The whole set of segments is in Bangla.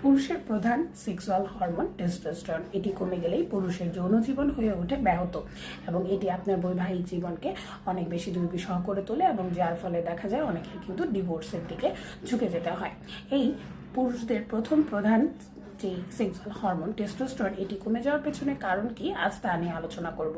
পুরুষের প্রধান সেক্সুয়াল হরমোন টেস্টোস্টেরন। এটি কমে গেলেই পুরুষের যৌন জীবন হয়ে ওঠে ব্যাহত এবং এটি আপনার বৈবাহিক জীবনকে অনেক বেশি দুর্বিষহ করে তোলে এবং যার ফলে দেখা যায় অনেকের কিন্তু ডিভোর্সের দিকে ঝুঁকে যেতে হয়। এই পুরুষদের প্রথম প্রধান যে সেক্সুয়াল হরমোন টেস্টোস্টেরন এটি কমে যাওয়ার পেছনে কারণ কি, আজ তা নিয়ে আলোচনা করব।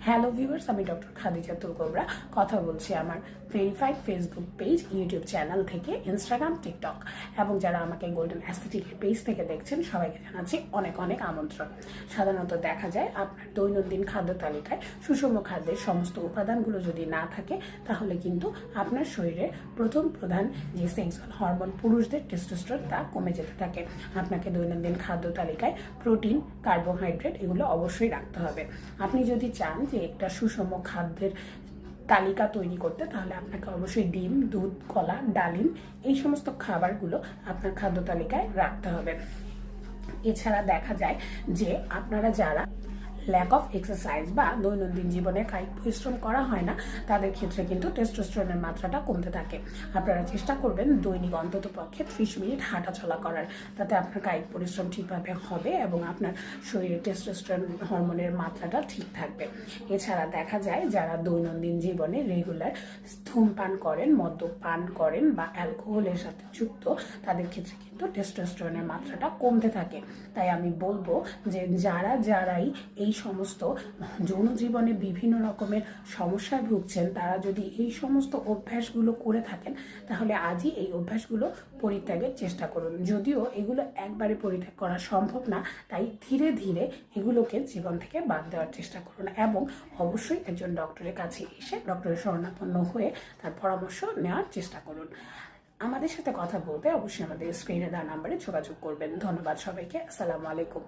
হ্যালো ভিউয়ার্স, আমি ডক্টর খাদিজাতুল কোবরা কথা বলছি আমার verified Facebook page, YouTube channel থেকে, ইনস্টাগ্রাম, টিকটক এবং যারা আমাকে গোল্ডেন অ্যাস্থেটিকের পেজ থেকে দেখছেন সবাইকে জানাচ্ছি অনেক অনেক আমন্ত্রণ। সাধারণত দেখা যায় আপনার দৈনন্দিন খাদ্য তালিকায় সুষম খাদ্যের সমস্ত উপাদানগুলো যদি না থাকে তাহলে কিন্তু আপনার শরীরে প্রথম প্রধান যে সেক্সুয়াল হরমোন পুরুষদের টেস্টোস্টেরন তা কমে যেতে থাকে। আপনাকে দৈনন্দিন খাদ্য তালিকায় প্রোটিন, কার্বোহাইড্রেট এগুলো অবশ্যই রাখতে হবে। আপনি যদি চান যে একটা সুষম খাদ্যের তালিকা তৈরি করতে, তাহলে আপনাকে অবশ্যই ডিম, দুধ, কলা, ডালিম এই সমস্ত খাবারগুলো আপনার খাদ্য তালিকায় রাখতে হবে। এছাড়া দেখা যায় যে আপনারা যারা ল্যাক অফ এক্সারসাইজ বা দৈনন্দিন জীবনে কায়িক পরিশ্রম করা হয় না, তাদের ক্ষেত্রে কিন্তু টেস্টোস্টেরনের মাত্রাটা কমতে থাকে। আপনারা চেষ্টা করবেন দৈনিক অন্তত পক্ষে 30 মিনিট হাঁটাচলা করার, তাতে আপনার কায়িক পরিশ্রম ঠিকভাবে হবে এবং আপনার শরীরে টেস্টোস্টেরন হরমোনের মাত্রাটা ঠিক থাকবে। এছাড়া দেখা যায় যারা দৈনন্দিন জীবনে রেগুলার ধূমপান করেন, মদ্যপান করেন বা অ্যালকোহলের সাথে যুক্ত, তাদের ক্ষেত্রে কিন্তু টেস্টোস্টেরনের মাত্রাটা কমতে থাকে। তাই আমি বলবো যে যারাই এই সমস্ত যৌন জীবনে বিভিন্ন রকমের সমস্যায় ভুগছেন, তারা যদি এই সমস্ত অভ্যাসগুলো করে থাকেন তাহলে আজই এই অভ্যাসগুলো পরিত্যাগের চেষ্টা করুন। যদিও এগুলো একবারে পরিত্যাগ করা সম্ভব না, তাই ধীরে ধীরে এগুলোকে জীবন থেকে বাদ দেওয়ার চেষ্টা করুন এবং অবশ্যই একজন ডক্টরের কাছে এসে ডক্টরের শরণাপন্ন হয়ে তার পরামর্শ নেওয়ার চেষ্টা করুন। আমাদের সাথে কথা বলতে অবশ্যই আমাদের স্ক্রিনে দেওয়া নাম্বারে যোগাযোগ করবেন। ধন্যবাদ সবাইকে। আসসালামু আলাইকুম।